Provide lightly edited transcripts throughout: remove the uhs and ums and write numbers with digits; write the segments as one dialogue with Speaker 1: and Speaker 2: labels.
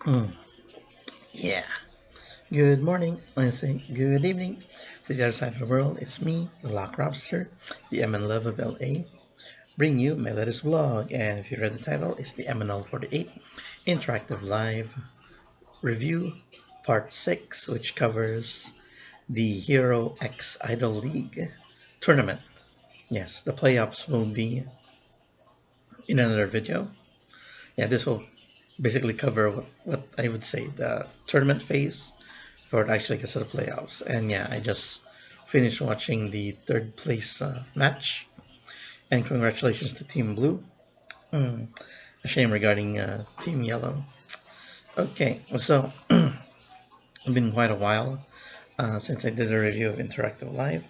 Speaker 1: Mm, yeah. Good morning. I say good evening to the other side of the world. It's me, the Lock Lobster, the MNL48, bring you my latest vlog. And if you read the title, it's the MNL48 Interactive Live Review Part 6, which covers the Hero X Idol League tournament. Yes, the playoffs will be in another video. Yeah, this will basically cover what I would say the tournament phase before it actually gets to the playoffs. And yeah, I just finished watching the third place match. And congratulations to Team Blue. Mm, a shame regarding Team Yellow. Okay, so it's been quite a while since I did a review of Interactive Live.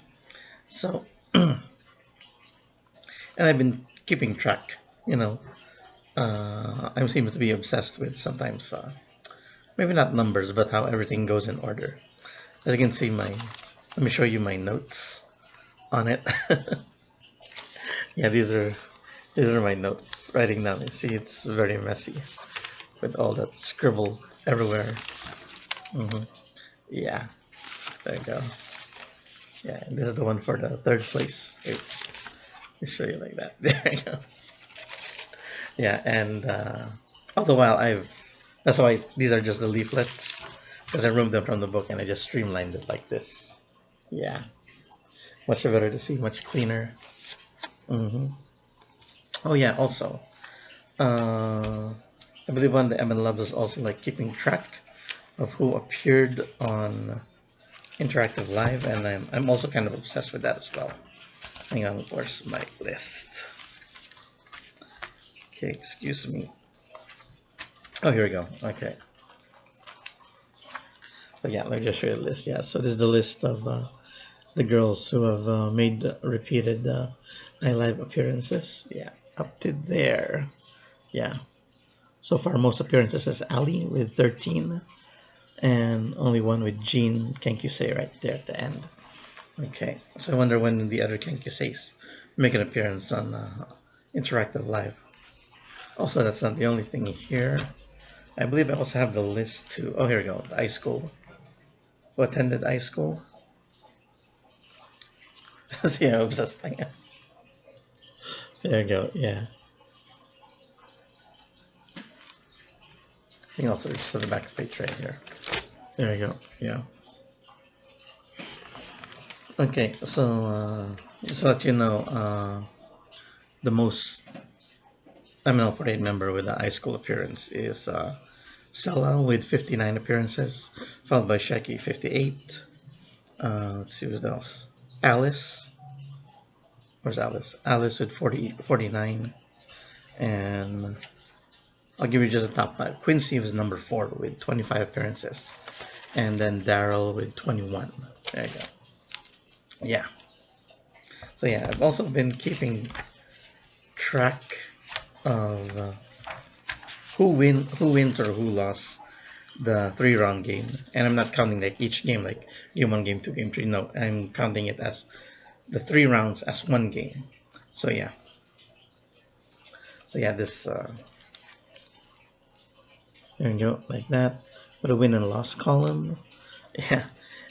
Speaker 1: So, and I've been keeping track, you know. I seem to be obsessed with sometimes, maybe not numbers, but how everything goes in order. As you can see, let me show you my notes on it. Yeah, these are my notes writing down. You see, it's very messy with all that scribble everywhere. hmm Yeah, there you go. Yeah, and this is the one for the third place. Wait, let me show you like that. There you go. Yeah, and all the while that's why these are just the leaflets because I removed them from the book and I just streamlined it like this. Yeah, much better to see, much cleaner. hmm Oh yeah, also, uh, I believe one of the MN Labs is also like keeping track of who appeared on Interactive Live, and I'm also kind of obsessed with that as well. Hang on, where's my list? Okay, excuse me. Oh, here we go. Okay. So yeah, let me just show you the list. Yeah, so this is the list of the girls who have made repeated iLive appearances. Yeah, up to there. Yeah. So far, most appearances is Ali with 13, and only one with Jean Kenkyusei right there at the end. Okay, so I wonder when the other Kenkyuseis make an appearance on Interactive Live. Also, that's not the only thing here. I believe I also have the list too. Oh, here we go. The iSchool. Who attended iSchool? See how obsessed I am. There you go. Yeah. I think also just on the back page right here. There you go. Yeah. Okay, so just to let you know, the most MNL48 member with the iSchool appearance is Sella with 59 appearances, followed by Shaki 58. Let's see who's else. Alice. Where's Alice? Alice with 49. And I'll give you just the top five. Quincy was number 4 with 25 appearances. And then Daryl with 21. There you go. Yeah. So yeah, I've also been keeping track of who wins or who lost the 3-round game. And I'm not counting like each game, like game 1, game 2, game 3. No, I'm counting it as the 3 rounds as one game. So yeah. So yeah, this there you go, like that. With a win and loss column. Yeah.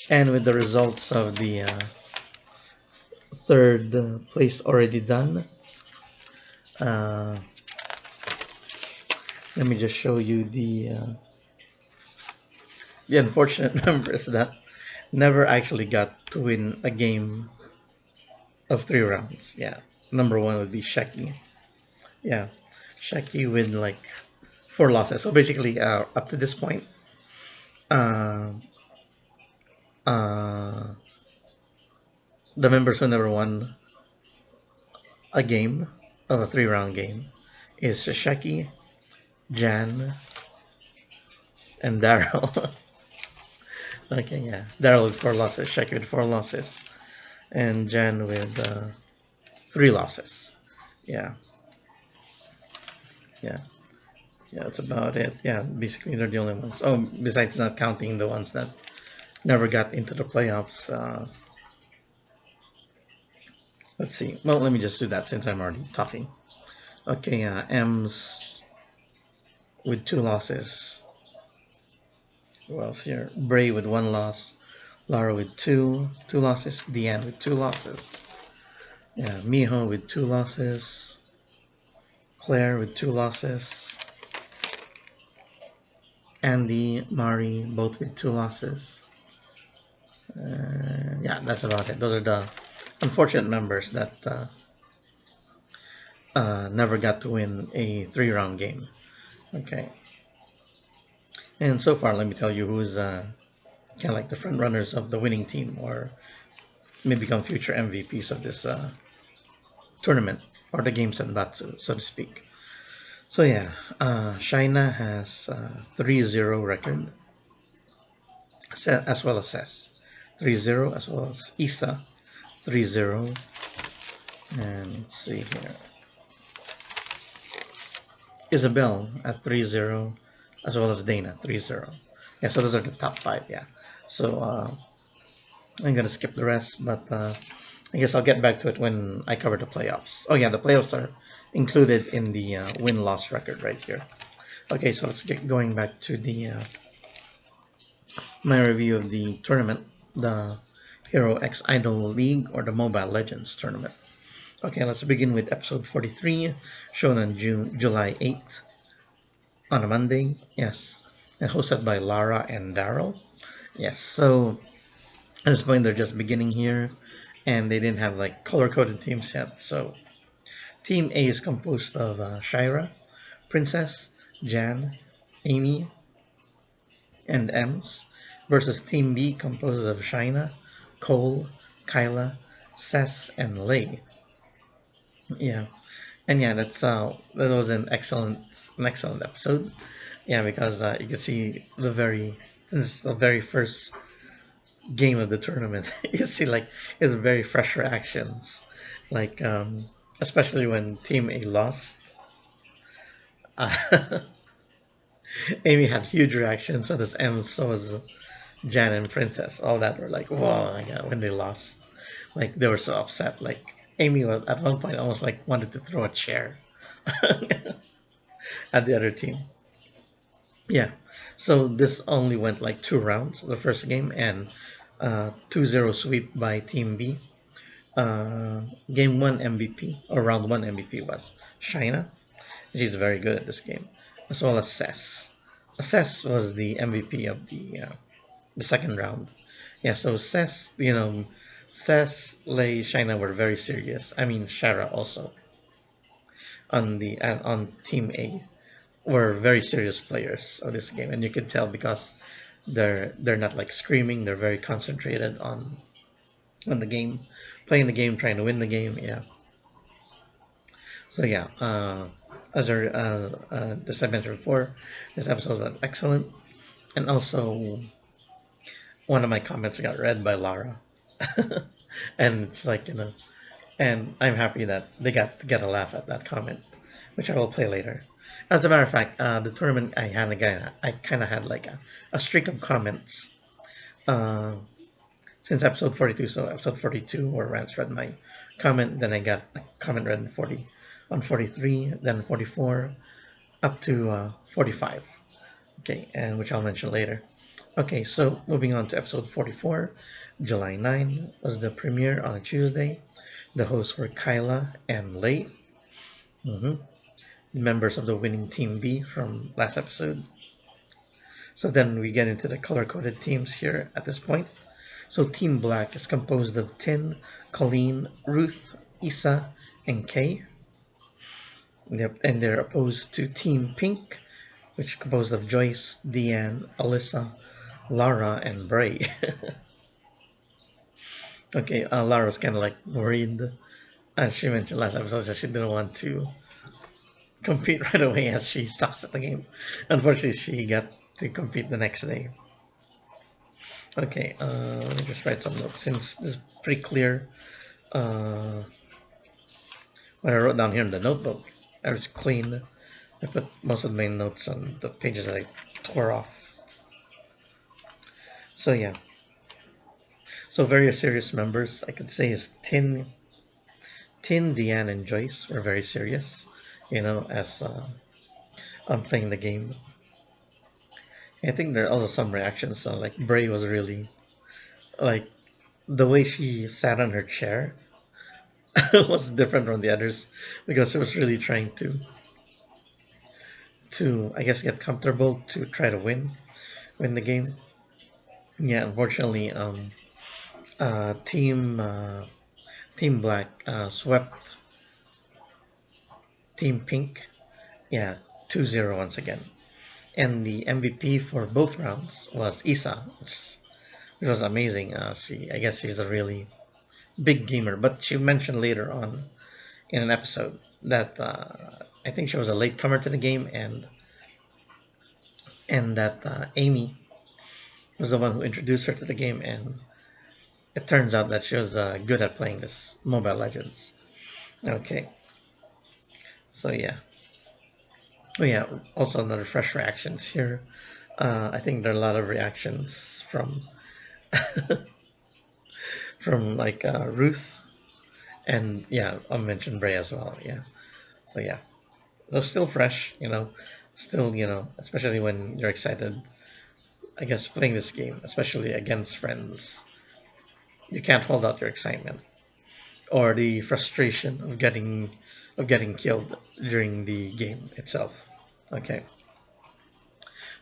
Speaker 1: And with the results of the third place already done. Uh, let me just show you the unfortunate members that never actually got to win a game of 3 rounds. Yeah. Number 1 would be Sheki. Yeah. Sheki with like 4 losses. So basically, up to this point, uh, uh, the members who never won a game of a 3-round game is Sheki, Jan, and Daryl. Okay, yeah. Daryl with 4 losses, Sheki with 4 losses, and Jan with 3 losses. Yeah, yeah, yeah, that's about it. Yeah, basically they're the only ones. Oh, besides not counting the ones that never got into the playoffs. Let's see. Well, let me just do that since I'm already talking. Okay, M's with 2 losses. Who else here? Bray with 1 loss, Lara with two losses, Deanne with 2 losses. Yeah, Miho with 2 losses, Claire with 2 losses, Andy, Mari both with 2 losses. Yeah, that's about it. Those are the unfortunate members that never got to win a 3-round game. Okay, and so far, let me tell you who's kind of like the front runners of the winning team, or may become future MVPs of this tournament, or the game Senbatsu, so to speak. So yeah, China has 3-0 record, as well as Ses. 3-0, as well as Isa 3-0. And let's see here. Isabel at 3-0, as well as Dana 3-0. Yeah, so those are the top 5, yeah. So I'm gonna skip the rest, but I guess I'll get back to it when I cover the playoffs. Oh yeah, the playoffs are included in the win-loss record right here. Okay, so let's get going back to the my review of the tournament, the Hero X Idol League, or the Mobile Legends tournament. Okay, let's begin with episode 43, shown on July 8th, on a Monday. Yes, and hosted by Lara and Daryl. Yes, so at this point they're just beginning here, and they didn't have like color-coded teams yet. So Team A is composed of Shira, Princess, Jan, Amy, and Ems, versus Team B composed of Shaina, Cole, Kyla, Sess, and Lei. Yeah, and yeah, that was an excellent episode. Yeah, because you can see since the very first game of the tournament, you see like it's very fresh reactions, like especially when Team A lost. Uh, Amy had huge reactions, so does M, so was Jan and Princess. All that were like, whoa, my God, when they lost. Like, they were so upset. Like, Amy was, at one point, almost like wanted to throw a chair at the other team. Yeah, so this only went like 2 rounds, the first game, and 2-0 sweep by Team B. Game 1 MVP, or round 1 MVP was Shaina. She's very good at this game, as well as Sess. Sess was the MVP of the second round. Yeah, so Sess, Lei, Shaina were very serious. I mean, Shara also on Team A were very serious players of this game, and you can tell because they're not like screaming. They're very concentrated on the game, playing the game, trying to win the game. Yeah. So yeah, as I mentioned before, this episode was excellent, and also one of my comments got read by Lara, and it's like and I'm happy that they got to get a laugh at that comment, which I will play later. As a matter of fact, the tournament I kind of had like a streak of comments uh, since episode 42. So episode 42, where Rance read my comment, then I got a comment read on 43, then 44, up to 45. Okay, and which I'll mention later. Okay, so moving on to episode 44, July 9 was the premiere on a Tuesday. The hosts were Kyla and Lei, members of the winning Team B from last episode. So then we get into the color-coded teams here at this point. So Team Black is composed of Tin, Colleen, Ruth, Isa, and Kay. And they're opposed to Team Pink, which is composed of Joyce, Deanne, Alyssa, Lara, and Bray. Okay, Lara's kind of like worried, as she mentioned last episode, that she didn't want to compete right away as she sucks at the game. Unfortunately, she got to compete the next day. Okay, let me just write some notes since this is pretty clear. Uh, what I wrote down here in the notebook, I was clean. I put most of my notes on the pages that I tore off. So yeah. So very serious members, I could say, is Tin, Deanne, and Joyce were very serious, as I'm playing the game. I think there are also some reactions. Like Bray was really like the way she sat on her chair was different from the others because she was really trying to I guess get comfortable to try to win the game. Yeah, unfortunately, Team Black swept Team Pink. Yeah, 2-0 once again. And the MVP for both rounds was Isa, which was amazing. I guess she's a really big gamer, but she mentioned later on in an episode that I think she was a latecomer to the game, and that Amy was the one who introduced her to the game, and it turns out that she was good at playing this Mobile Legends. Okay, so yeah. Oh yeah, also another fresh reactions here. I think there are a lot of reactions from like Ruth, and yeah, I'll mention Bray as well. Yeah, so yeah, so still fresh, still especially when you're excited. I guess playing this game, especially against friends, you can't hold out your excitement or the frustration of getting killed during the game itself. Okay,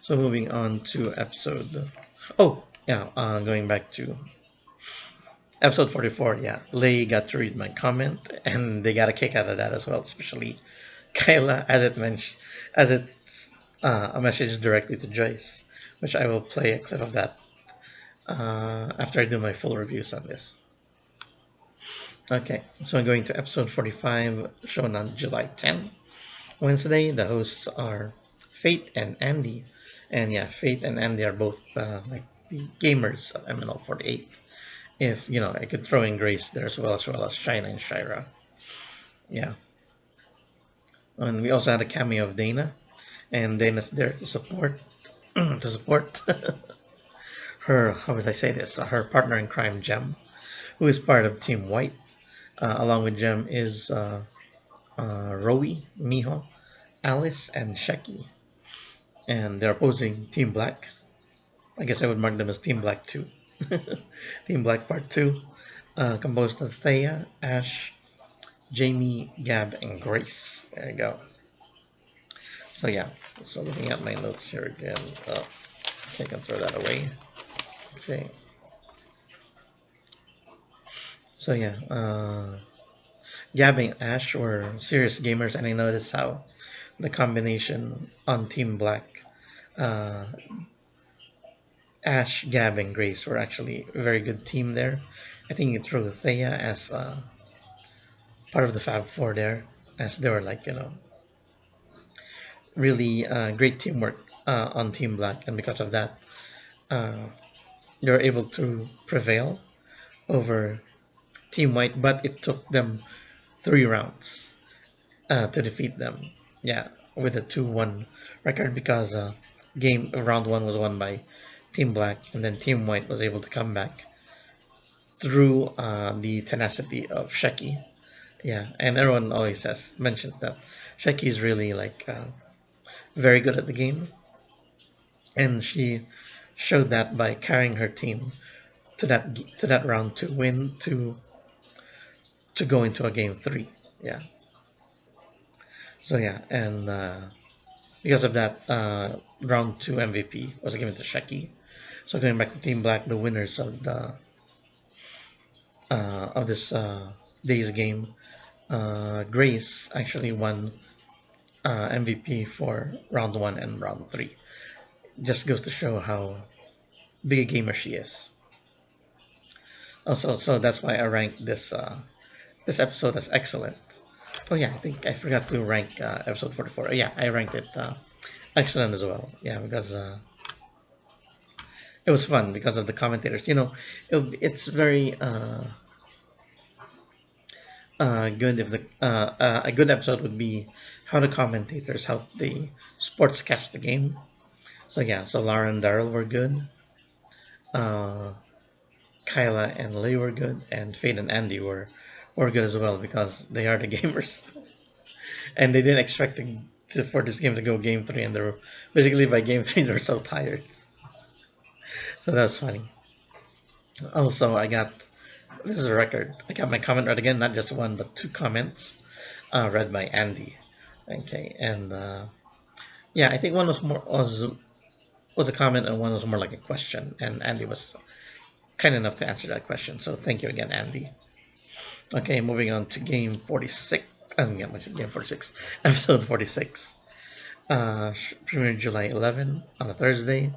Speaker 1: so moving on to episode. Oh yeah, going back to episode 44. Yeah, Lay got to read my comment, and they got a kick out of that as well, especially Kyla, as it's a message directly to Joyce, which I will play a clip of that after I do my full reviews on this. Okay, so I'm going to episode 45, shown on July 10th, Wednesday. The hosts are Fate and Andy. And yeah, Fate and Andy are both like the gamers of MNL48. If, I could throw in Grace there as well as Shina and Shira. Yeah. And we also had a cameo of Dana. And Dana's there to support, to support her, how would I say this, her partner in crime, Gem, who is part of Team White. Along with Gem is Rowie, Miho, Alice, and Sheki. And they're opposing Team Black. I guess I would mark them as Team Black 2. Team Black Part 2, composed of Thea, Ash, Jamie, Gab, and Grace. There you go. So yeah, so looking at my notes here again. Oh, I can throw that away. Okay. So yeah, Gab and Ash were serious gamers, and I noticed how the combination on Team Black, uh, Ash, Gab, and Grace were actually a very good team there. I think you throw Thea as part of the Fab Four there, as they were like, really great teamwork on Team Black, and because of that, uh, they were able to prevail over Team White, but it took them 3 rounds to defeat them. Yeah, with a 2-1 record because game round one was won by Team Black, and then Team White was able to come back through the tenacity of Sheki. Yeah, and everyone always mentions that Sheki is really like very good at the game, and she showed that by carrying her team to that round to win to go into a game three. Yeah. So yeah, and because of that, round two MVP was given to Sheki. So going back to Team Black, the winners of this day's game, Grace actually won MVP for round one and round three. Just goes to show how big a gamer she is. Also, so that's why I ranked this episode as excellent. Oh yeah, I think I forgot to rank episode 44. Oh, yeah, I ranked it excellent as well. Yeah, because it was fun because of the commentators. It's very good if a good episode would be how the commentators, how the sportscast the game. So yeah, so Lara and Daryl were good. Uh, Kyla and Lee were good, and Fade and Andy were good as well because they are the gamers, and they didn't expect for this game to go game 3, and they're basically by game 3 they're so tired. So that's funny. Also, I got this is a record. I got my comment read again, not just one but two comments read by Andy. Okay, and yeah, I think one was a comment and one was more like a question, and Andy was kind enough to answer that question. So thank you again, Andy. Okay, moving on to game 46. Yeah, what's it? Game 46, episode 46. Premiered July 11 on a Thursday.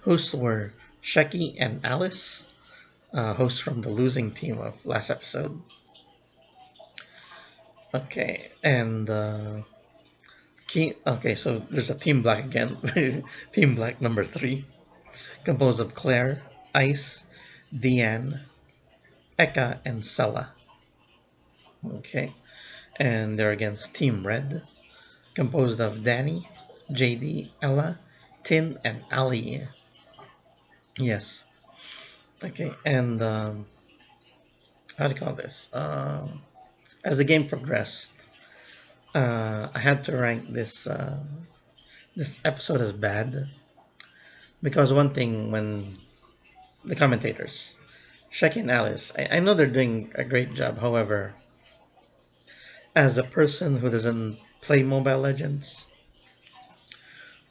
Speaker 1: Hosts were Shecky and Alice, hosts from the losing team of last episode. Okay, and okay, so there's a Team Black again. Team Black number 3, composed of Claire, Ice, Deanne, Eka, and Sella. Okay, and they're against Team Red, composed of Danny, JD, Ella, Tin, and Ali. Yes. Okay, and how do you call this? As the game progressed, I had to rank this episode as bad because one thing when the commentators, Shaq and Alice, I know they're doing a great job. However, as a person who doesn't play Mobile Legends,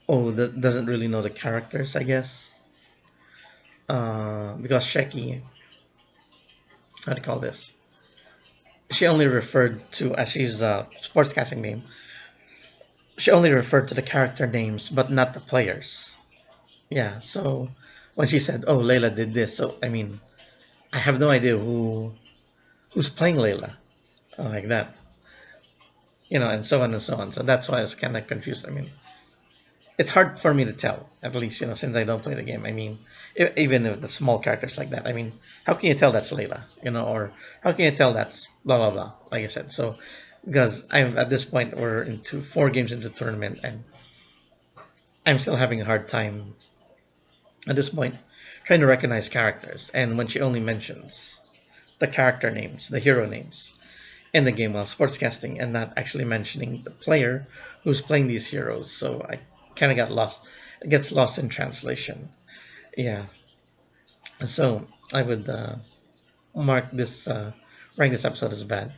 Speaker 1: that doesn't really know the characters, I guess. Because Sheki, how do you call this? She only referred to, as she's a sportscasting name, she only referred to the character names, but not the players. Yeah, so when she said, "Oh, Layla did this," so I mean, I have no idea who's playing Layla, like that, and so on and so on. So that's why I was kind of confused. I mean, it's hard for me to tell, at least, since I don't play the game. I mean, even with the small characters like that, I mean, how can you tell that's Layla, or how can you tell that's blah blah blah, like I said. So, because I'm at this point, we're into 4 games into the tournament, and I'm still having a hard time at this point trying to recognize characters. And when she only mentions the character names, the hero names in the game while sportscasting, and not actually mentioning the player who's playing these heroes, so I kind of got lost. It gets lost in translation. Yeah. So I would mark this, rank this episode as bad.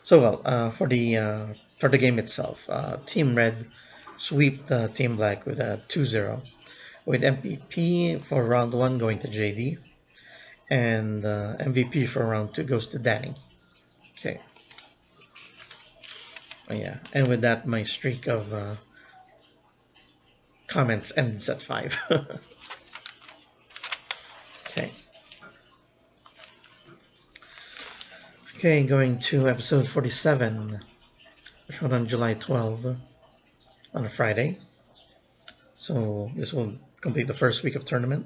Speaker 1: So well, for the game itself, Team Red sweep the Team Black with a 2-0, with MVP for round 1 going to JD, and MVP for round 2 goes to Danny. Okay. Yeah, and with that, my streak of comments ends at 5. Okay. Okay, going to episode 47, which was on July 12 on a Friday. So this will complete the first week of tournament.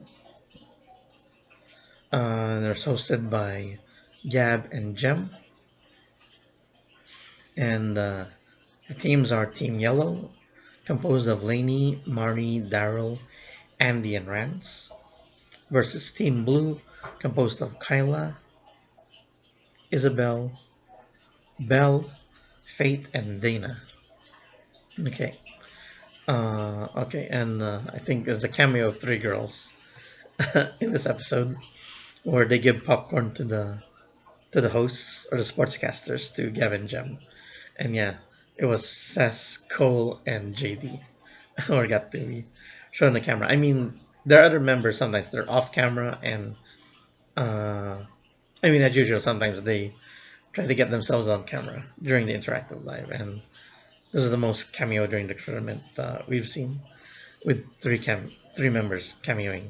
Speaker 1: They're hosted by Gab and Jem. And the teams are Team Yellow, composed of Lainey, Marnie, Daryl, Andy, and Rance, versus Team Blue, composed of Kyla, Isabel, Belle, Faith, and Dana. Okay. Okay, and I think there's a cameo of 3 girls in this episode where they give popcorn to the hosts or the sportscasters, to Gavin Jem. And yeah, it was Seth, Cole, and JD who got to be shown on the camera. I mean, there are other members sometimes they're off camera, and I mean, as usual, sometimes they try to get themselves on camera during the interactive live, and this is the most cameo during the tournament we've seen, with 3 members cameoing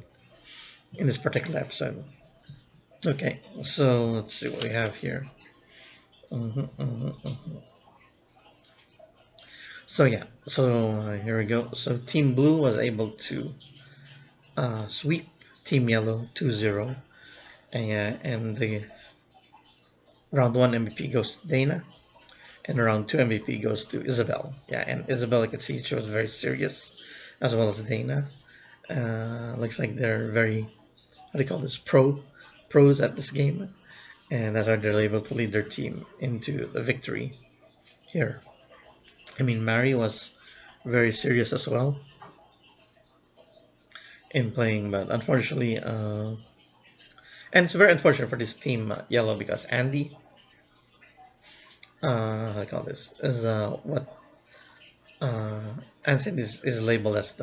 Speaker 1: in this particular episode. Okay, so let's see what we have here. So yeah, so here we go. So Team Blue was able to sweep Team Yellow 2-0, and the round 1 MVP goes to Dana, and round 2 MVP goes to Isabel. Yeah, and Isabel, I could see she was very serious, as well as Dana. Looks like they're very, how do you call this, pros at this game, and that's why they're able to lead their team into the victory here. I mean, Mary was very serious as well in playing, but unfortunately, and it's very unfortunate for this team yellow because Andy, how do I call this, is what uh, Anson is labeled as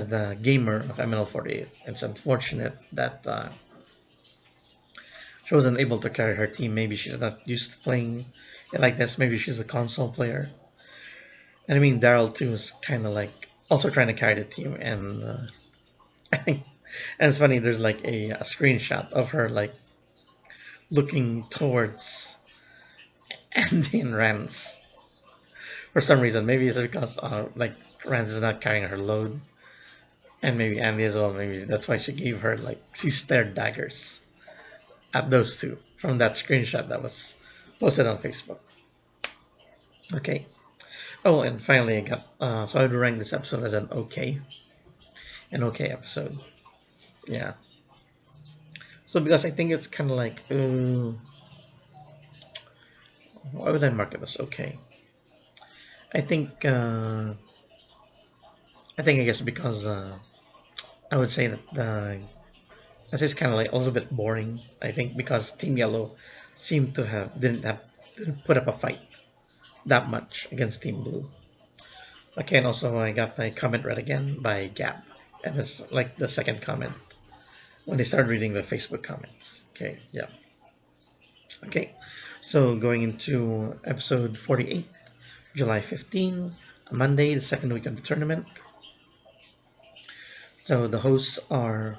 Speaker 1: the gamer of MNL48. It's unfortunate that she wasn't able to carry her team. Maybe she's not used to playing it like this. Maybe she's a console player. And I mean, Daryl too is kind of like also trying to carry the team. And and it's funny. There's like a screenshot of her like looking towards Andy and Rance for some reason. Maybe it's because like Rance is not carrying her load, and maybe Andy as well. Maybe that's why she gave her like she stared daggers at those two from that screenshot that was posted on Facebook. Okay. Oh, and finally I got so I would rank this episode as an okay episode. Yeah. So because I think it's kind of like, why would I mark it as okay? I think I guess because I would say that this is kind of like a little bit boring. I think because Team Yellow seemed to didn't put up a fight that much against Team Blue. Okay, and also I got my comment read again by Gap, and it's like the second comment when they started reading the Facebook comments. Okay, yeah. Okay, so going into episode 48, July 15, Monday, the second week of the tournament. So the hosts are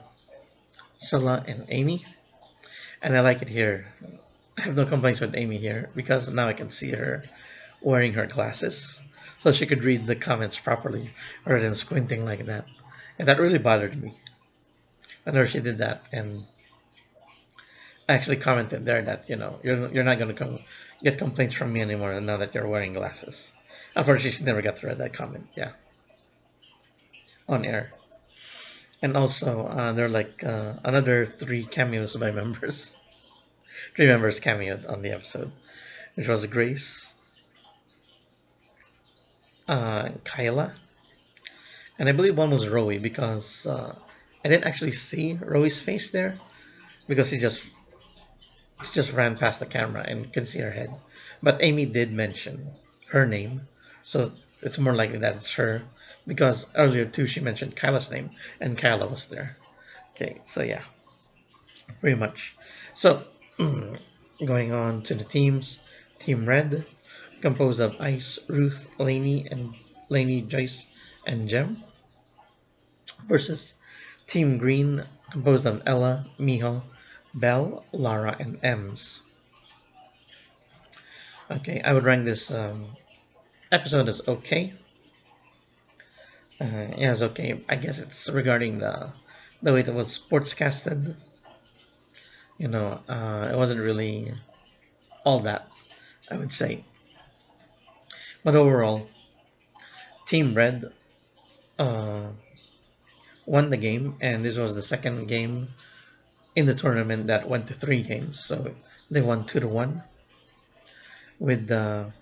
Speaker 1: Scylla and Amy, and I like it here. I have no complaints with Amy here because now I can see her wearing her glasses so she could read the comments properly rather than squinting like that. And that really bothered me. I know she did that, and I actually commented there that you're not going to get complaints from me anymore now that you're wearing glasses. Unfortunately, she never got to read that comment. Yeah, on air. And also, there are like another three cameos by members. Three members cameoed on the episode, which was Grace, Kyla, and I believe one was Rowie because I didn't actually see Rowie's face there because she just ran past the camera and could see her head. But Amy did mention her name, so it's more likely that it's her because earlier too she mentioned Kyla's name and Kyla was there. Okay, so yeah, pretty much. So going on to the teams, Team Red, composed of Ice, Ruth, Lainey, Joyce, and Jem, versus Team Green, composed of Ella, Miho, Belle, Lara, and Ems. Okay, I would rank this episode as okay. Yeah, it's okay. I guess it's regarding the way it was sportscasted. It wasn't really all that, I would say. But overall, Team Red uh, won the game, and this was the second game in the tournament that went to 3 games. So they won 2-1 with the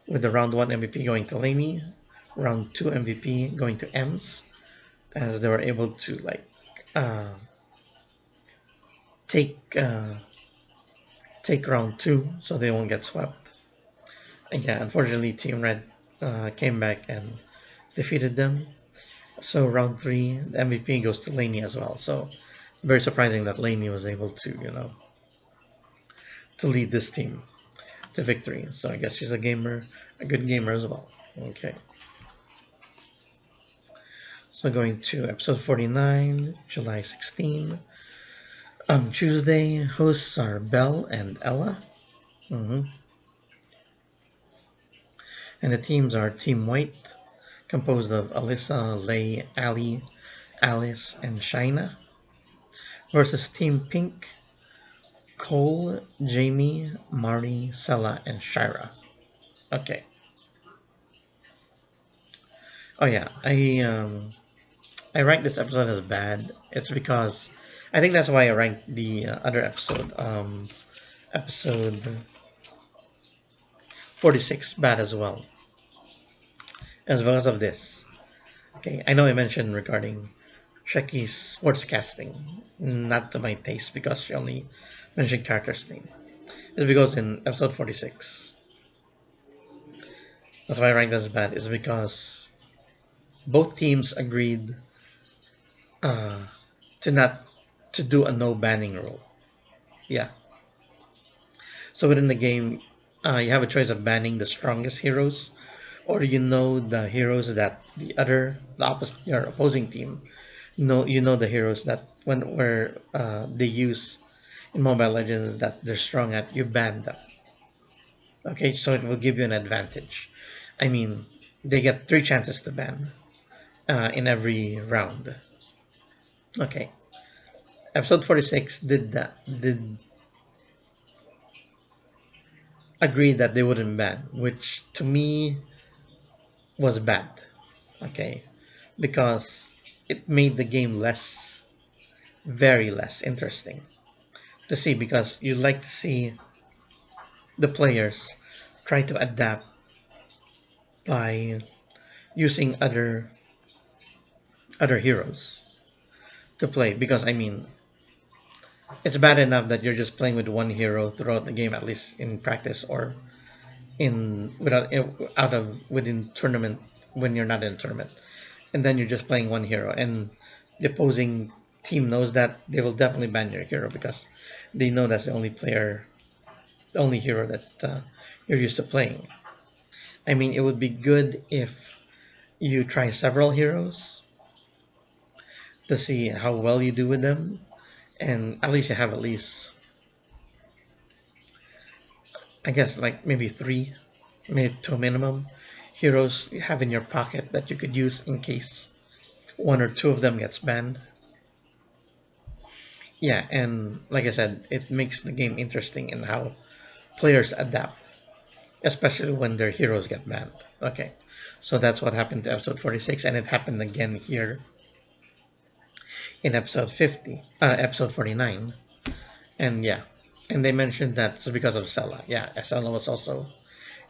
Speaker 1: round one MVP going to Lainey, round two MVP going to Ems, as they were able to like uh, take uh, take round two, so they won't get swept. And yeah, unfortunately, Team Red came back and defeated them. So round three, the MVP goes to Lainey as well. So very surprising that Lainey was able to to lead this team to victory. So I guess she's a good gamer as well. Okay. So going to episode 49, July 16. On Tuesday, hosts are Belle and Ella. hmm And the teams are Team White, composed of Alyssa, Lay, Ali, Alice, and Shaina, versus Team Pink, Cole, Jamie, Mari, Sella, and Shira. Okay. Oh yeah, I ranked this episode as bad. It's because I think that's why I ranked the other episode, episode 46 bad as well. As because of this. Okay, I know I mentioned regarding Shreki's sportscasting, not to my taste because she only mentioned character's name. It's because in episode 46, that's why I ranked as bad, is because both teams agreed uh, to not to do a no banning rule. Yeah. So within the game, you have a choice of banning the strongest heroes, or the heroes that the opposite, your opposing team, the heroes that where they use in Mobile Legends that they're strong at, you ban them. Okay, so it will give you an advantage. I mean, they get 3 chances to ban in every round. Okay, episode 46 did agree that they wouldn't ban, which to me was bad. Okay, because it made the game very less interesting to see, because you like to see the players try to adapt by using other heroes to play. Because I mean, it's bad enough that you're just playing with one hero throughout the game, at least in practice, or in without out of within tournament, when you're not in a tournament, and then you're just playing one hero, and the opposing team knows that, they will definitely ban your hero because they know that's the only hero that you're used to playing. I mean, it would be good if you try several heroes to see how well you do with them, and at least you have, at least, I guess, like maybe three, maybe to a minimum, heroes you have in your pocket that you could use in case one or two of them gets banned. Yeah, and like I said, it makes the game interesting in how players adapt, especially when their heroes get banned. Okay, so that's what happened to episode 46, and it happened again here in episode 49. And yeah, and they mentioned that it's because of Sella. Yeah, Sella was also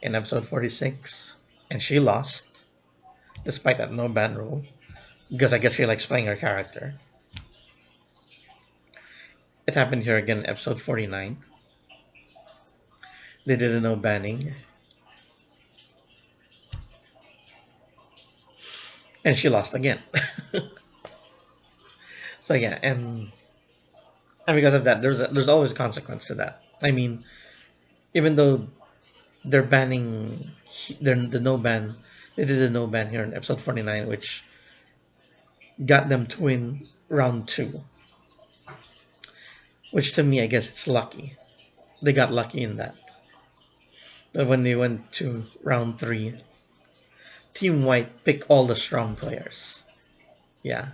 Speaker 1: in episode 46, and she lost despite that no ban rule, because I guess she likes playing her character. It happened here again in episode 49. They did a no banning, and she lost again. So yeah, and because of that, there's always a consequence to that. I mean, even though they're banning the no ban, they did a no ban here in episode 49, which got them to win round two. Which to me, I guess it's lucky. They got lucky in that. But when they went to round three, Team White picked all the strong players. Yeah,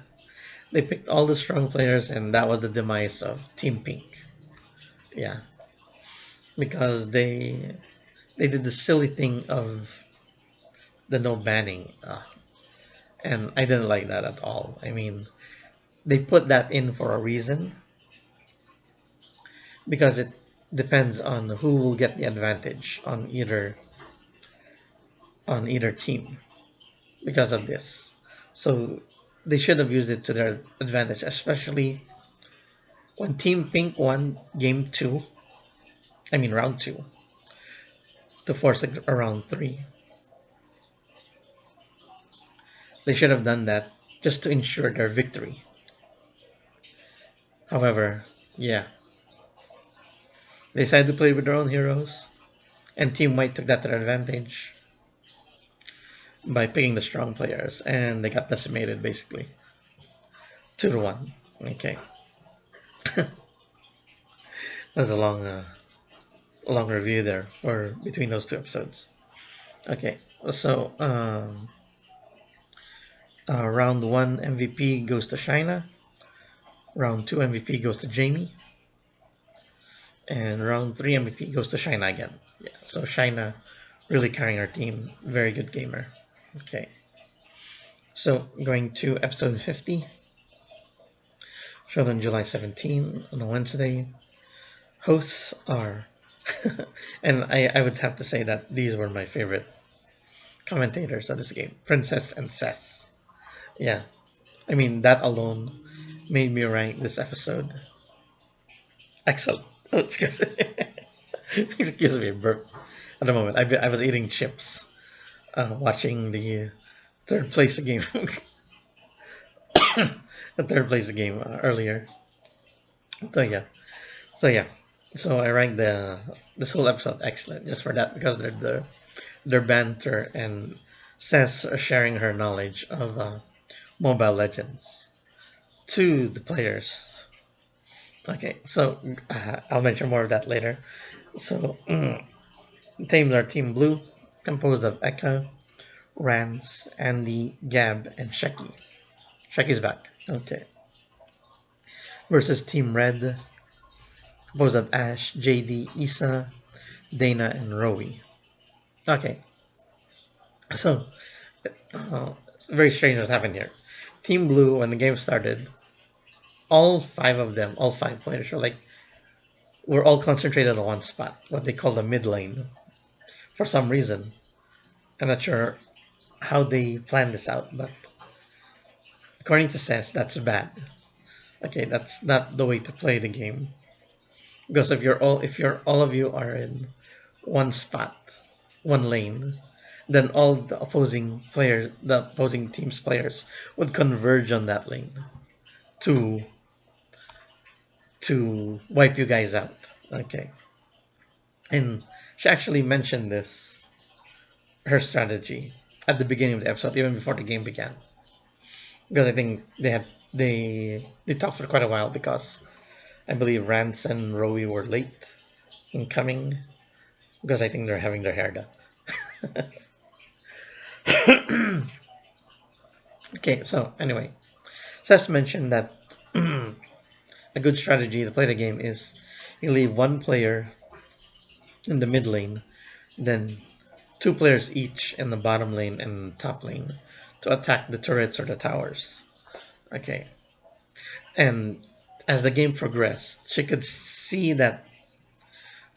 Speaker 1: they picked all the strong players, and that was the demise of Team Pink. Yeah, because they did the silly thing of the no banning, and I didn't like that at all. I mean, they put that in for a reason, because it depends on who will get the advantage on either team because of this. So they should have used it to their advantage, especially when Team Pink won game two, I mean round two, to force a round three. They should have done that just to ensure their victory. However, yeah, they decided to play with their own heroes, and Team White took that to their advantage by picking the strong players, and they got decimated basically 2-1. Okay, that's a long review there for between those two episodes. Okay, so round one MVP goes to China. Round two MVP goes to Jamie. And round three MVP goes to China again. Yeah, so China really carrying our team. Very good gamer. Okay. So going to episode 50. Showed on July 17 on a Wednesday. Hosts are And I would have to say that these were my favorite commentators of this game, Princess and Cess. Yeah, I mean that alone made me rank this episode excellent. Oh, excuse me. Excuse me, burp. At the moment, I was eating chips, watching the third place game, the third place game earlier. So yeah, so yeah, so I ranked this whole episode excellent just for that because their banter and Cess sharing her knowledge of Mobile Legends to the players. Okay, so I'll mention more of that later. So teams are Team Blue, composed of Eka, Rance, Andy, Gab, and Sheki. Sheki's back. Okay. Versus Team Red, composed of Ash, JD, Isa, Dana, and Rowie. Okay. So, uh, very strange what's happened here. Team Blue, when the game started, all five of them, all five players, were all concentrated on one spot, what they call the mid lane. For some reason, I'm not sure how they planned this out, but according to Sess, that's bad. Okay, that's not the way to play the game. Because if you're all of you are in one spot, one lane, then all the opposing team's players would converge on that lane to to wipe you guys out. Okay. And she actually mentioned this her strategy at the beginning of the episode, even before the game began. Because I think they talked for quite a while because I believe Rance and Rowie were late in coming because I think they're having their hair done. Okay, so anyway, Seth mentioned that a good strategy to play the game is you leave one player in the mid lane, then two players each in the bottom lane and top lane to attack the turrets or the towers. Okay, and as the game progressed, she could see that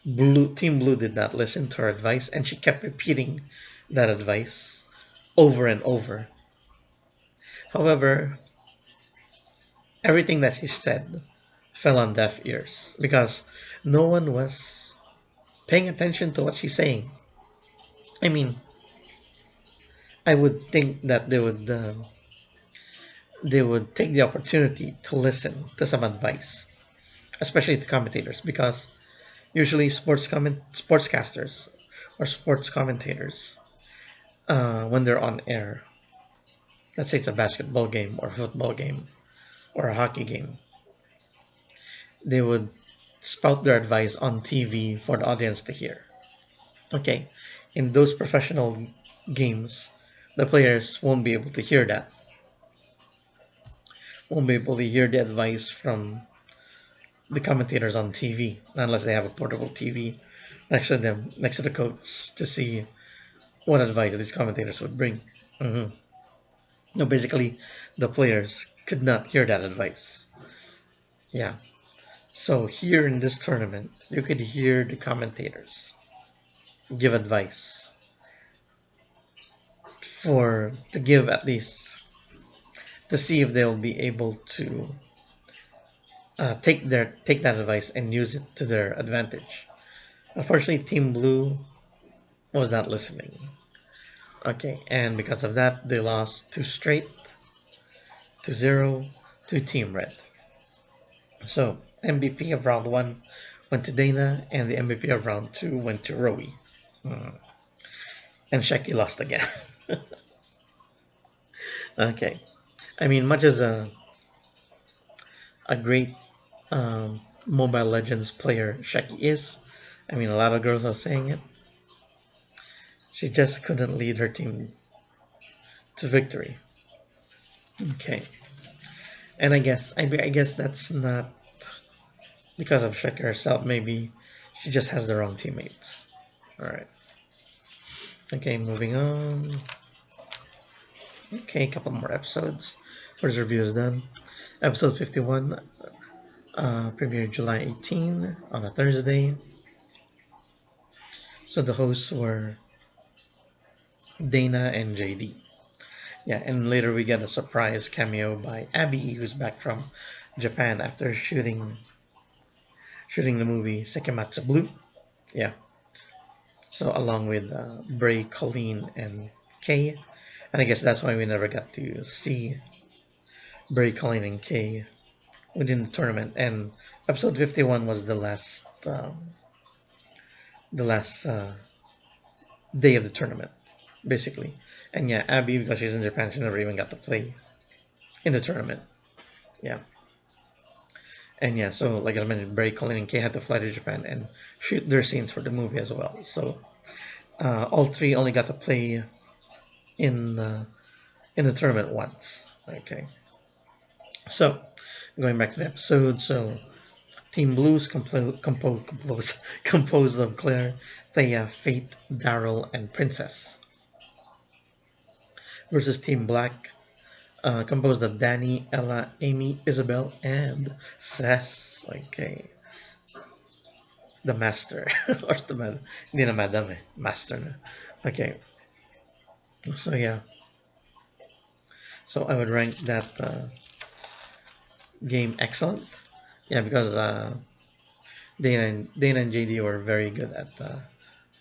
Speaker 1: Team Blue did not listen to her advice, and she kept repeating that advice over and over. However, everything that she said fell on deaf ears because no one was paying attention to what she's saying. I mean, I would think that they would take the opportunity to listen to some advice, especially to commentators, because usually sportscasters or sports commentators, when they're on air, let's say it's a basketball game or a football game or a hockey game, they would spout their advice on TV for the audience to hear. Okay, in those professional games, the players won't be able to hear that, won't be able to hear the advice from the commentators on TV unless they have a portable TV next to them, next to the coach, to see what advice these commentators would bring. hmm No, basically, the players could not hear that advice. Yeah. So here in this tournament, you could hear the commentators give advice for to give at least to see if they'll be able to take that advice and use it to their advantage. Unfortunately, Team Blue was not listening. Okay, and because of that, they lost two straight to zero to Team Red. So MVP of round one went to Dana, and the MVP of round two went to Rowie. Mm. And Sheki lost again. Okay, I mean, much as a great Mobile Legends player Sheki is, I mean, a lot of girls are saying it. She just couldn't lead her team to victory. Okay, and I guess that's not because of Sheki herself. Maybe she just has the wrong teammates. All right. Okay, moving on. Okay, a couple more episodes. First review is done. Episode 51 premiered July 18 on a Thursday. So the hosts were Dana and JD. Yeah, and later we get a surprise cameo by Abby, who's back from Japan after shooting the movie Sekimatsu Blue. Yeah, so along with Bray, Colleen, and Kay, and I guess that's why we never got to see Bray, Colleen, and Kay within the tournament. And episode 51 was the last day of the tournament, basically. And yeah, Abby, because she's in Japan, she never even got to play in the tournament. Yeah. And yeah, so like I mentioned, Bray, Colleen, and Kay had to fly to Japan and shoot their scenes for the movie as well. So all three only got to play in uh, in the tournament once. Okay. So going back to the episode, so Team Blues composed of Claire, Thea, Fate, Daryl, and Princess versus Team Black, composed of Danny, Ella, Amy, Isabel, and Sess. Okay, the master or the man, hindi na madam eh, master na. Okay, so yeah, so I would rank that game excellent. Yeah, because Dana and JD were very good at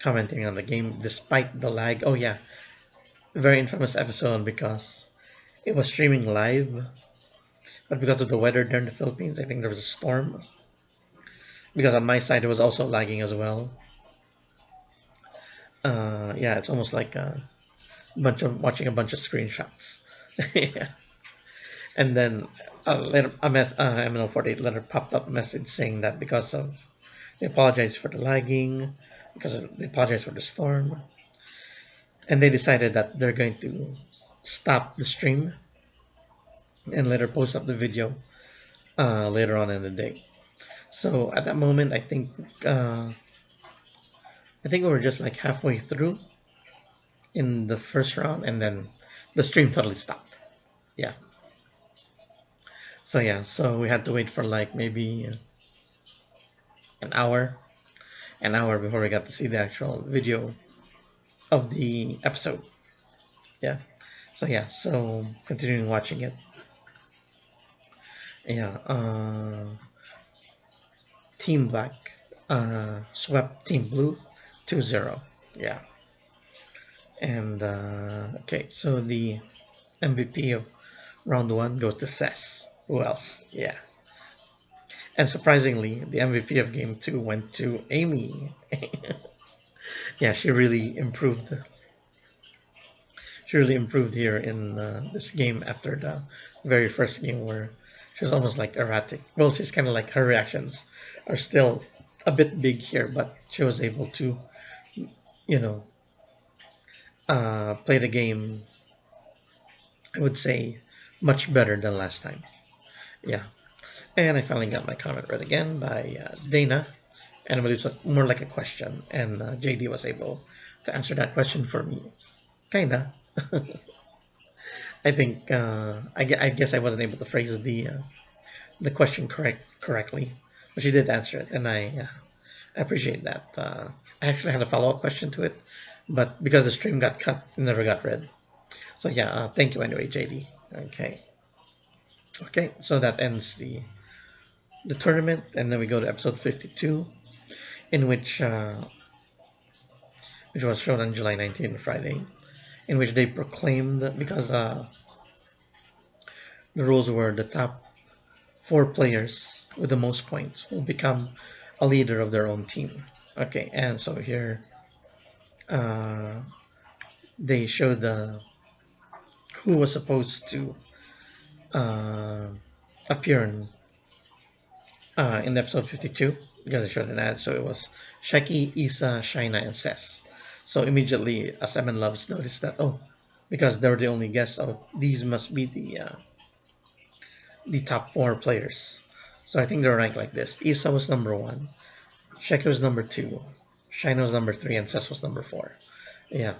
Speaker 1: commenting on the game despite the lag. Oh yeah, very infamous episode because it was streaming live, but because of the weather there in the Philippines, I think there was a storm. Because on my side it was also lagging as well. Yeah, it's almost like a bunch of watching a bunch of screenshots. Yeah. And then MNL48 letter popped up a message saying that because of they apologize for the lagging, they apologize for the storm, and they decided that they're going to stop the stream and later post up the video later on in the day. So at that moment, I think we were just like halfway through in the first round, and then the stream totally stopped. Yeah. So yeah, so we had to wait for like maybe an hour, an hour before we got to see the actual video of the episode. Yeah. So yeah, so continuing watching it. Yeah. Team Black swept Team Blue 2-0. Yeah. And okay, so the MVP of round one goes to Cess. Who else? Yeah. And surprisingly, the MVP of game two went to Amy. Yeah, she really improved. She really improved here in this game after the very first game where she was almost like erratic. Well, she's kind of like her reactions are still a bit big here, but she was able to, you know, play the game, I would say, much better than last time. Yeah. And I finally got my comment read again by Dana. And it was more like a question. And JD was able to answer that question for me. Kinda. I think I guess I wasn't able to phrase the question correctly, but she did answer it, and I appreciate that. I actually had a follow up question to it, but because the stream got cut, it never got read. So yeah, thank you anyway, JD. Okay, okay, so that ends the tournament, and then we go to episode 52, in which was shown on July 19th, Friday, in which they proclaimed because the rules were the top four players with the most points will become a leader of their own team. Okay, and so here uh, they show who was supposed to uh, appear in episode 52 because they showed an ad. So it was Shaki, Isa, Shaina, and Sess. So immediately, as Emin Loves noticed that, oh, because they were the only guests, oh, these must be the top four players. So I think they're ranked like this. Isa was number one, Shaki was number two, Shaina was number three, and Sess was number four. Yeah,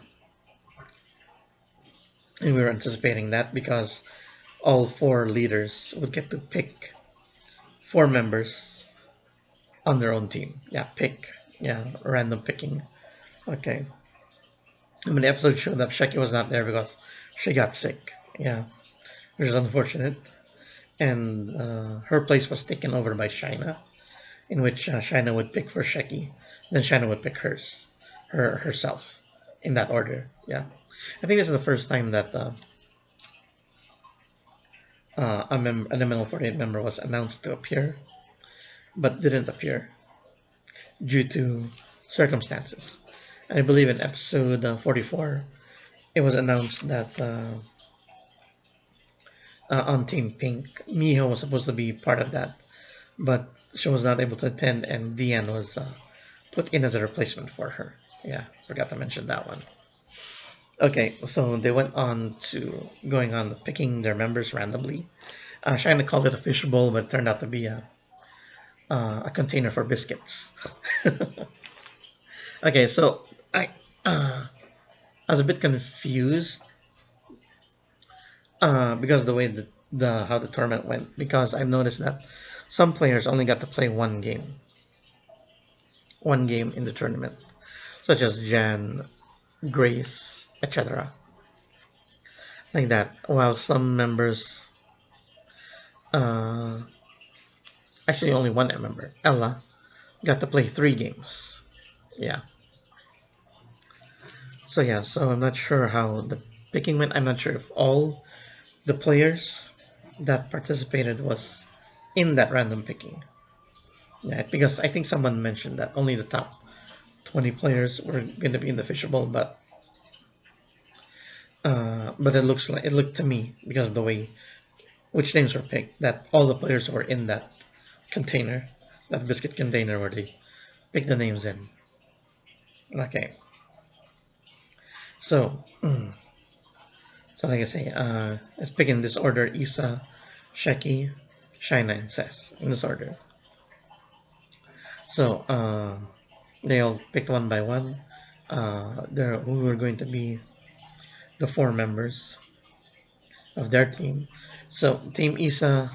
Speaker 1: and we were anticipating that because all four leaders would get to pick four members on their own team. Yeah, pick. Yeah, random picking Okay. And when the episode showed up, Sheki was not there because she got sick. Yeah, which is unfortunate. And her place was taken over by Shaina, in which Shaina would pick for Sheki, then Shaina would pick herself, in that order. Yeah, I think this is the first time that an MNL48 member was announced to appear, but didn't appear due to circumstances. I believe in episode 44, it was announced that on Team Pink, Miho was supposed to be part of that, but she was not able to attend, and Diane was put in as a replacement for her. Yeah, forgot to mention that one. Okay, so they went on to going on picking their members randomly. Shina called it a fishbowl, but it turned out to be a container for biscuits. Okay, so I was a bit confused because of the way the how the tournament went. Because I noticed that some players only got to play one game in the tournament, such as Jan, Grace, etc. Like that. While some members, uh, actually only one member, Ella, got to play 3 games. Yeah. So yeah, so I'm not sure how the picking went. I'm not sure if all the players that participated was in that random picking. Yeah, because I think someone mentioned that only the top 20 players were going to be in the fishbowl, but it looked to me because of the way which names were picked that all the players were in that container, that biscuit container where they picked the names in. Okay, so so like I say, let's pick in this order: Isa, Sheki, Shaina, and Ses in this order. So they all picked one by one. There who were going to be the 4 members of their team. So Team Isa,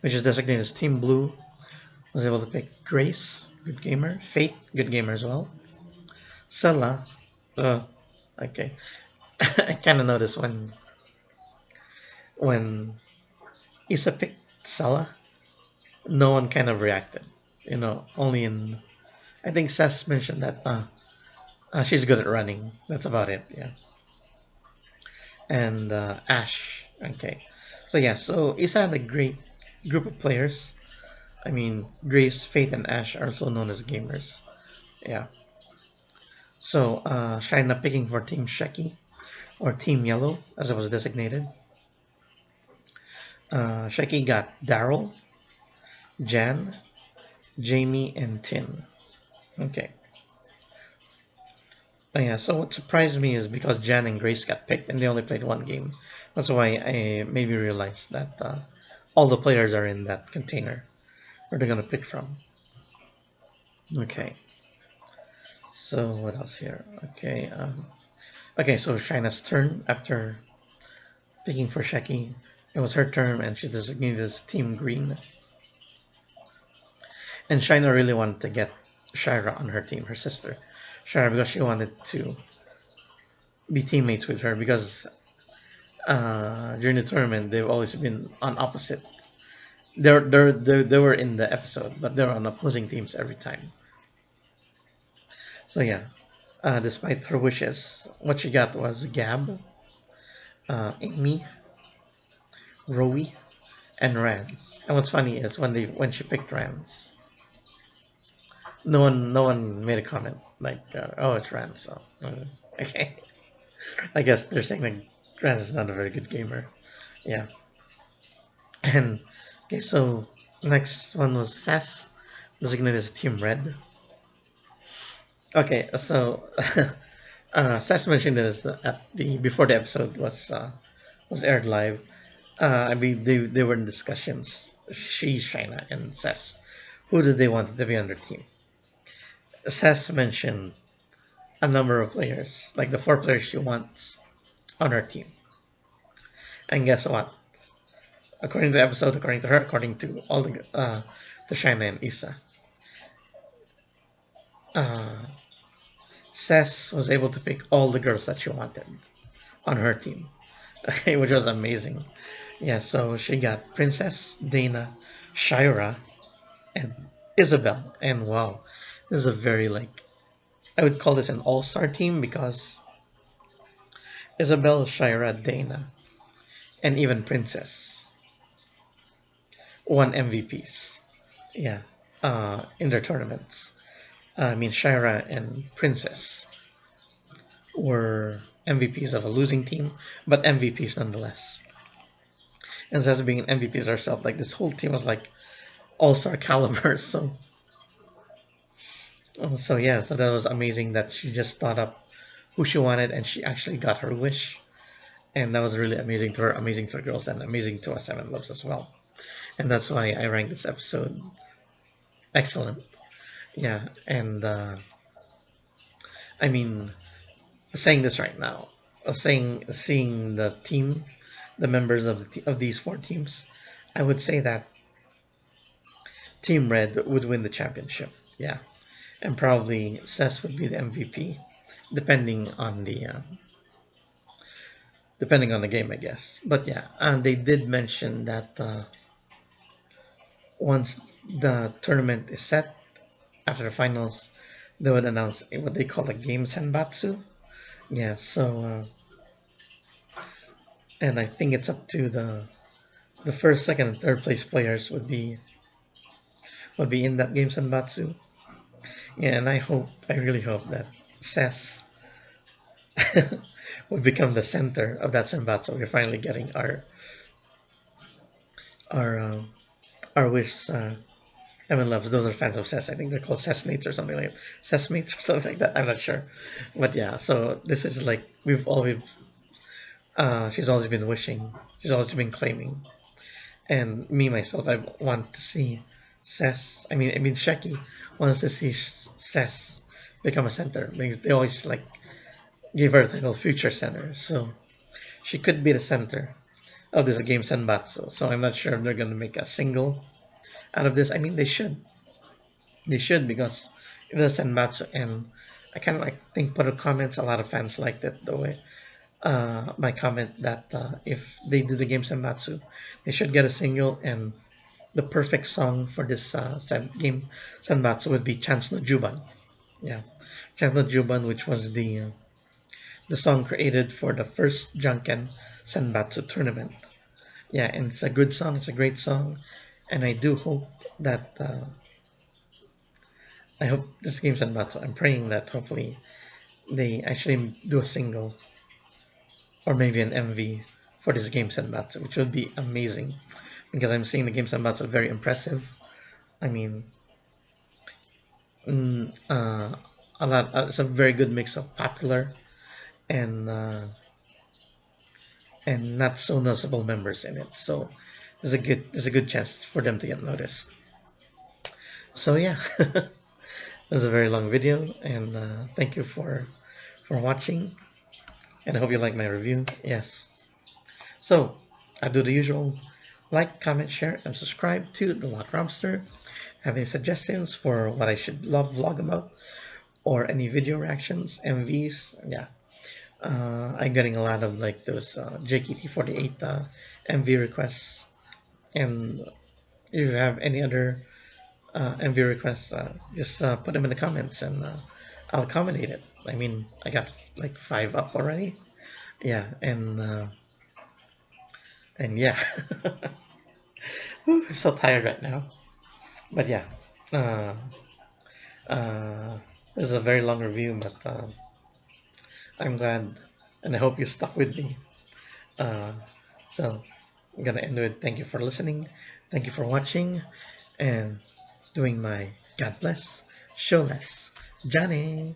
Speaker 1: which is designated as Team Blue, was able to pick Grace, good gamer, Fate, good gamer as well. Sela, uh, okay. I kind of noticed when Isa picked Sela, no one kind of reacted. Only in I think Seth mentioned that she's good at running. That's about it. Yeah, and Ash. Okay, so yeah, so Isa had a great group of players. I mean, Grace, Faith, and Ash are also known as gamers. Yeah. So Shaina picking for Team Sheki or Team Yellow, as it was designated. Sheki got Daryl, Jan, Jamie, and Tin. Okay. Yeah, so what surprised me is because Jan and Grace got picked and they only played 1 game. That's why I maybe realized that all the players are in that container where they're gonna pick from. Okay, so what else here? Okay, so Shina's turn after picking for Sheki. It was her turn and she designated as Team Green. And Shina really wanted to get Shira on her team, her sister. Shira, because she wanted to be teammates with her because during the tournament they've always been on opposite. They were in the episode, but they're on opposing teams every time. So yeah, despite her wishes, what she got was Gab, Amy, Rowie, and Rance. And what's funny is when she picked Rance, no one made a comment like, "Oh, it's Rance." So okay, I guess they're saying that Rance is not a very good gamer. Yeah, and okay, so next one was Sass, designated as Team Red. Okay, so Sass mentioned this at the before the episode was aired live. I mean, they were in discussions. She, Shaina, and Sass. Who did they want to be on their team? Sass mentioned a number of players, like the 4 players she wants on her team. And guess what? According to the episode, according to her, according to all the Shaina and Isa, uh, Cess was able to pick all the girls that she wanted on her team, okay, which was amazing. Yeah, so she got Princess, Dana, Shira, and Isabel. And wow, this is a very like I would call this an all-star team because Isabel, Shira, Dana, and even Princess won MVPs. Yeah, in their tournaments. I mean, Shira and Princess were MVPs of a losing team, but MVPs nonetheless. And as being MVPs herself, like this whole team was like all-star caliber. So yeah, so that was amazing that she just thought up who she wanted and she actually got her wish. And that was really amazing to her, amazing to her girls, and amazing to us Seven Loves as well. And that's why I ranked this episode excellent. Yeah, and I mean, saying this right now, seeing the team, the members of these four teams, I would say that Team Red would win the championship. Yeah, and probably Cess would be the MVP, depending on the game, I guess. But yeah, and they did mention that once the tournament is set after the finals, they would announce what they call a game senbatsu. Yeah, so and I think it's up to the first, second, and third place players would be in that game senbatsu. Yeah, and I really hope that Cess would become the center of that senbatsu. We're finally getting our our wish. Evan loves those are fans of Cess. I think they're called Cessmates or something like Cessmates or something like that. I'm not sure, but yeah. So this is like she's always been wishing. She's always been claiming. And me myself, I want to see Cess. I mean Sheki wants to see Cess become a center because they always like give her the title future center. So she could be the center of this game Senbatsu. So I'm not sure if they're gonna make a single out of this. I mean they should. They should because it is Senbatsu and I kind of like think put a comments. A lot of fans liked it the way my comment that if they do the game Senbatsu, they should get a single and the perfect song for this game Senbatsu would be Chance no Juban. Yeah, Chance no Juban, which was the song created for the first Junken Senbatsu tournament. Yeah, and it's a good song. It's a great song, and I do hope that I hope this game Senbatsu. I'm praying that hopefully they actually do a single or maybe an MV for this game Senbatsu, which would be amazing because I'm seeing the game Senbatsu very impressive. I mean, mm, uh, a lot. It's a very good mix of popular and uh, and not so noticeable members in it. So there's a good chance for them to get noticed. So yeah, this is a very long video, and thank you for watching, and I hope you like my review. Yes. So I do the usual: like, comment, share, and subscribe to the Lock Robster. Have any suggestions for what I should love vlog about, or any video reactions, MVs? Yeah, I'm getting a lot of like those JKT48 MV requests, and if you have any other MV requests, just put them in the comments and I'll accommodate it. I mean, I got like 5 up already. Yeah, and yeah, I'm so tired right now. But yeah, uh, uh, this is a very long review, but I'm glad, and I hope you stuck with me. Uh, so I'm gonna end with thank you for listening, thank you for watching, and doing my God bless, show less, Johnny.